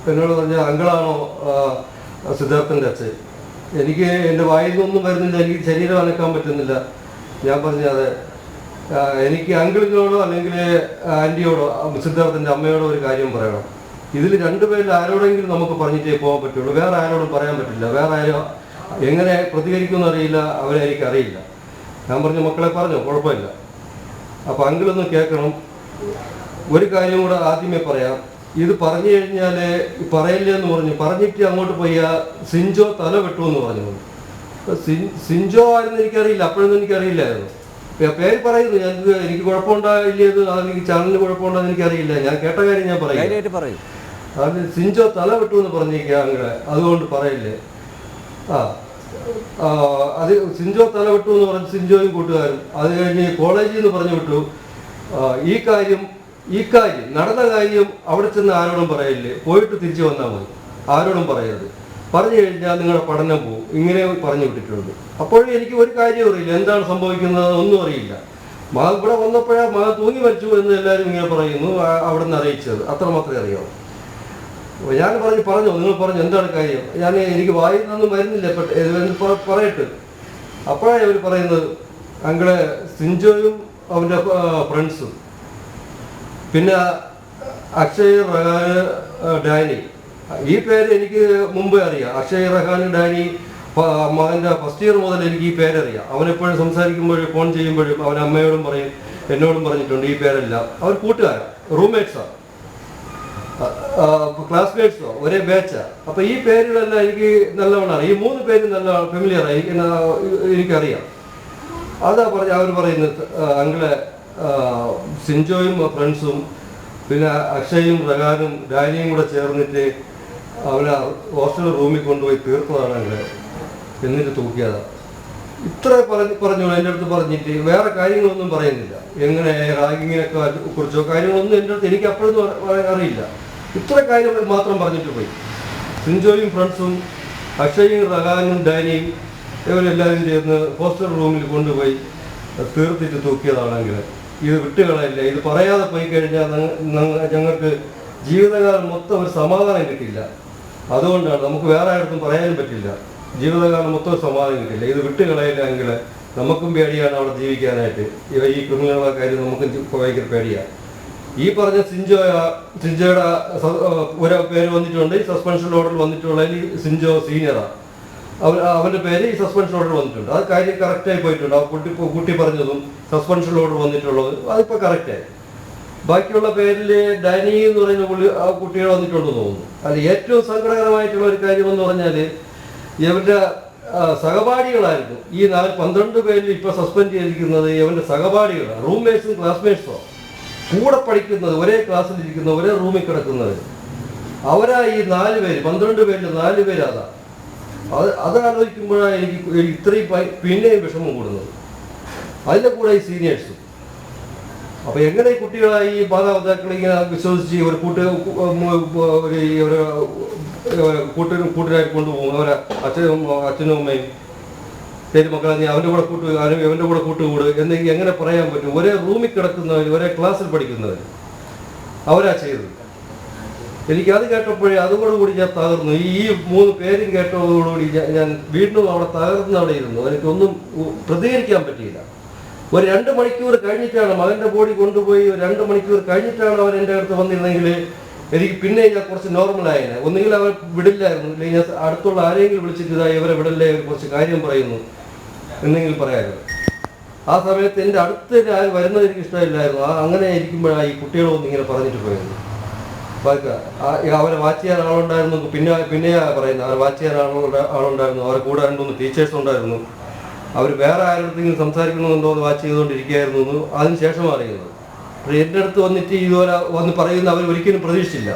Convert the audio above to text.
എന്നോട് പറഞ്ഞ അങ്കിളാണോ സിദ്ധാർത്ഥൻ്റെ അച്ഛൻ? എനിക്ക് എൻ്റെ വായിൽ നിന്നൊന്നും വരുന്നില്ല, എനിക്ക് ശരീരം അനക്കാൻ പറ്റുന്നില്ല. ഞാൻ പറഞ്ഞു അതെ. എനിക്ക് അങ്കിളിനോടോ അല്ലെങ്കിൽ ആൻറ്റിയോടോ സിദ്ധാർത്ഥൻ്റെ അമ്മയോടോ ഒരു കാര്യം പറയണം. ഇതിൽ രണ്ടുപേരിൽ ആരോടെങ്കിലും നമുക്ക് പറഞ്ഞിട്ടേ പോകാൻ പറ്റുള്ളൂ, വേറെ ആരോടും പറയാൻ പറ്റില്ല. വേറെ ആരും എങ്ങനെ പ്രതികരിക്കുമെന്ന് അറിയില്ല, അവരെ എനിക്കറിയില്ല. ഞാൻ പറഞ്ഞു മക്കളെ പറഞ്ഞോ, കുഴപ്പമില്ല. അപ്പോൾ അങ്കിളൊന്ന് കേൾക്കണം. ഒരു കാര്യം കൂടെ ആദ്യമേ പറയാം. ഇത് പറഞ്ഞു കഴിഞ്ഞാൽ പറയില്ലേ എന്ന് പറഞ്ഞിട്ട് അങ്ങോട്ട് പോയി സിൻജോ തല വെട്ടുമെന്ന് പറഞ്ഞു. സിൻജോ ആയിരുന്നു എനിക്കറിയില്ല, അപ്പോഴൊന്നും എനിക്കറിയില്ലായിരുന്നു. പേര് പറയുന്നു, എനിക്ക് കുഴപ്പമുണ്ടായില്ലേത്, അല്ലെങ്കിൽ ചാനലിന് കുഴപ്പമുണ്ടെന്ന് എനിക്കറിയില്ല. ഞാൻ കേട്ട കാര്യം ഞാൻ പറയും. അത് സിൻജോ തല വെട്ടുമെന്ന് പറഞ്ഞിരിക്കുക അങ്ങനെ, അതുകൊണ്ട് പറയില്ലേ. അത് സിൻജോ തല വെട്ടു എന്ന് പറഞ്ഞ് സിൻജോയും കൂട്ടുകാരും അത് കഴിഞ്ഞ് കോളേജിൽ നിന്ന് പറഞ്ഞു വിട്ടു. ഈ കാര്യം നടന്ന കാര്യം അവിടെ ചെന്ന് ആരോടും പറയില്ലേ, പോയിട്ട് തിരിച്ചു വന്നാൽ മതി, ആരോടും പറയരുത്. പറഞ്ഞു കഴിഞ്ഞാൽ നിങ്ങളുടെ പഠനം പോകും, ഇങ്ങനെ പറഞ്ഞു വിട്ടിട്ടുണ്ട്. അപ്പോഴും എനിക്ക് ഒരു കാര്യം അറിയില്ല, എന്താണ് സംഭവിക്കുന്നത് ഒന്നും അറിയില്ല. ഇവിടെ വന്നപ്പോഴാ തൂങ്ങി മരിച്ചു എന്ന് എല്ലാവരും ഇങ്ങനെ പറയുന്നു, അവിടെ നിന്ന് അറിയിച്ചത് അത്ര മാത്രമേ അറിയാവൂ. ഞാൻ പറഞ്ഞോ നിങ്ങൾ പറഞ്ഞു എന്താണ് കാര്യം? എനിക്ക് വായിൽ നിന്നൊന്നും വരുന്നില്ല, പറയട്ടെ. അപ്പോഴാണ് അവർ പറയുന്നത്, അങ്ങളെ സിൻജോയും അവൻ്റെ ഫ്രണ്ട്സും പിന്നെ അക്ഷയ് റഹാൻ ഡാനി, ഈ പേര് എനിക്ക് മുമ്പേ അറിയാം. അക്ഷയ് റഹാൻ ഡാനി മകൻ്റെ ഫസ്റ്റ് ഇയർ മുതൽ എനിക്ക് ഈ പേരറിയാം. അവനെപ്പോഴും സംസാരിക്കുമ്പോഴും ഫോൺ ചെയ്യുമ്പോഴും അവൻ അമ്മയോടും പറയും, എന്നോടും പറഞ്ഞിട്ടുണ്ട് ഈ പേരെല്ലാം. അവർ കൂട്ടുകാരാണ്, റൂംമേറ്റ്സാണ്, ക്ലാസ്മേറ്റ്സോ, ഒരേ ബാച്ചാ. അപ്പോൾ ഈ പേരുകളെല്ലാം എനിക്ക് നല്ലവണ്ണം അറിയാം. ഈ 3 പേരും നല്ല ഫെമിലിയറാണ്, എനിക്കറിയാം. അതാ അവർ പറയുന്നത്, അങ്ങളെ സിൻജോയും ഫ്രണ്ട്സും പിന്നെ അക്ഷയും റഹാനും ഡാനിയും കൂടെ ചേർന്നിട്ട് അവനെ ഹോസ്റ്റൽ റൂമിൽ കൊണ്ടുപോയി തീർത്തതാണ് അങ്ങനെ, എന്നിട്ട് തൂക്കിയതാണ്. ഇത്ര പറഞ്ഞു എൻ്റെ അടുത്ത് പറഞ്ഞിട്ട് വേറെ കാര്യങ്ങളൊന്നും പറയുന്നില്ല. എങ്ങനെ റാഗിങ്ങിനൊക്കെ കുറിച്ചോ കാര്യങ്ങളൊന്നും എൻ്റെ അടുത്ത് എനിക്ക് അപ്പോഴൊന്നും അറിയില്ല. ഇത്ര കാര്യങ്ങൾ മാത്രം പറഞ്ഞിട്ട് പോയി. സിൻജോയും ഫ്രണ്ട്സും അക്ഷയും റഹാനും ഡാനിയും ഇവരെല്ലാവരും ചേർന്ന് ഹോസ്റ്റൽ റൂമിൽ കൊണ്ടുപോയി തീർത്തിട്ട് തൂക്കിയതാണെങ്കിൽ ഇത് വിട്ടുകളയില്ല. ഇത് പറയാതെ പോയി കഴിഞ്ഞാൽ ഞങ്ങൾക്ക് ജീവിതകാലം മൊത്തം ഒരു സമാധാനം കിട്ടില്ല. അതുകൊണ്ടാണ് നമുക്ക് വേറെ ആർക്കും പറയാനും പറ്റില്ല. ജീവിതകാലം മൊത്തം സമാധാനം കിട്ടില്ല. ഇത് വിട്ടുകളയില്ല എങ്കിൽ നമുക്കും പേടിയാണ് അവിടെ ജീവിക്കാനായിട്ട്. ഈ ക്രിമിനലുകളുടെ കാര്യം നമുക്കും ഭയങ്കര പേടിയാണ്. ഈ പറഞ്ഞ സിൻജോയുടെ ഒരു പേര് വന്നിട്ടുണ്ട്, ഈ സസ്പെൻഷൻ ഓർഡർ വന്നിട്ടുള്ളതിൽ സിൻജോ സീനിയറാണ്. അവൻ്റെ പേര് ഈ സസ്പെൻഷൻ ഓർഡർ വന്നിട്ടുണ്ട്. അത് കാര്യം കറക്റ്റായി പോയിട്ടുണ്ട്. ആ കുട്ടി പറഞ്ഞതും സസ്പെൻഷൻ ഓർഡർ വന്നിട്ടുള്ളത് അതിപ്പോൾ കറക്റ്റായി. ബാക്കിയുള്ള പേരിൽ ഡാനി എന്ന് പറയുന്ന ആ കുട്ടികൾ വന്നിട്ടുണ്ടെന്ന് തോന്നുന്നു. അതിൽ ഏറ്റവും സങ്കടകരമായിട്ടുള്ള ഒരു കാര്യമെന്ന് പറഞ്ഞാൽ ഇവരുടെ സഹപാഠികളായിരുന്നു. ഈ 12 പേരിൽ ഇപ്പോൾ സസ്പെൻഡ് ചെയ്തിരിക്കുന്നത് ഇവൻ്റെ സഹപാഠികളാണ്, റൂംമേറ്റ്സും ക്ലാസ്മേറ്റ്സോ, കൂടെ പഠിക്കുന്നത്, ഒരേ ക്ലാസ്സിലിരിക്കുന്ന, ഒരേ റൂമിൽ കിടക്കുന്നവർ. അവരാ ഈ 4 പേര്, 12 പേരിൽ 4 പേര് അതാലോചിക്കുമ്പോഴാണ് എനിക്ക് ഇത്രയും പിന്നെയും വിഷമം കൂടുന്നത്. അതിൻ്റെ കൂടെ ഈ സീനിയേഴ്സും. അപ്പോൾ എങ്ങനെ ഈ കുട്ടികളായി ഈ മാതാപിതാക്കൾ ഇങ്ങനെ വിശ്വസിച്ച് ഒരു കൂട്ടുകാർ കൊണ്ടുപോകും, അവരെ അച്ഛനും അമ്മയും, ശരി മക്കളെ നീ അവൻ്റെ കൂടെ ഇവൻ്റെ കൂടെ കൂട്ടുകൂട് എന്നെങ്കിൽ എങ്ങനെ പറയാൻ പറ്റും? ഒരേ റൂമിൽ കിടക്കുന്നവർ, ഒരേ ക്ലാസ്സിൽ പഠിക്കുന്നവർ അവരാ ചെയ്തത്. എനിക്കത് കേട്ടപ്പോഴേ അതോടുകൂടി ഞാൻ തകർന്നു. ഈ 3 പേരും കേട്ടതോടുകൂടി ഞാൻ വീണ്ടും അവിടെ തകർന്നവിടെ ഇരുന്നു. എനിക്കൊന്നും പ്രതികരിക്കാൻ പറ്റിയില്ല. ഒരു 2 മണിക്കൂർ കഴിഞ്ഞിട്ടാണ് മകൻ്റെ ബോഡി കൊണ്ടുപോയി, 2 മണിക്കൂർ കഴിഞ്ഞിട്ടാണ് അവൻ എൻ്റെ അടുത്ത് വന്നിരുന്നെങ്കിൽ എനിക്ക് പിന്നെ ഞാൻ കുറച്ച് നോർമലായേനെ. ഒന്നുകിൽ അവർ വിടില്ലായിരുന്നു, ഇല്ലെങ്കിൽ ഞാൻ അടുത്തുള്ള ആരെങ്കിലും വിളിച്ചിട്ട് ഇതായി ഇവരെ വിടല്ലേ, കുറച്ച് കാര്യം പറയുന്നു എന്നെങ്കിലും പറയാമായിരുന്നു. ആ സമയത്ത് എൻ്റെ അടുത്ത് ആരും വരുന്നത് എനിക്ക് ഇഷ്ടമില്ലായിരുന്നു. അങ്ങനെ ഇരിക്കുമ്പോഴാണ് ഈ കുട്ടികളൊന്നും ഇങ്ങനെ പറഞ്ഞിട്ട് പോയത്. അവരെ വാച്ച് ചെയ്യാൻ ആളുണ്ടായിരുന്നു, പിന്നെയാ പറയുന്നത് അവരെ വാച്ച് ചെയ്യാൻ ആളുണ്ടായിരുന്നു, അവരെ കൂടെ 2-3 ടീച്ചേഴ്സ് ഉണ്ടായിരുന്നു. അവർ വേറെ ആരുടെങ്കിലും സംസാരിക്കണമെന്നുണ്ടോ എന്ന് വാച്ച് ചെയ്തുകൊണ്ടിരിക്കുകയായിരുന്നു. അതിന് ശേഷം അറിയുന്നത്. എൻ്റെ അടുത്ത് വന്നിട്ട് ഇതുപോലെ വന്ന് പറയുന്ന അവർ ഒരിക്കലും പ്രതീക്ഷിച്ചില്ല.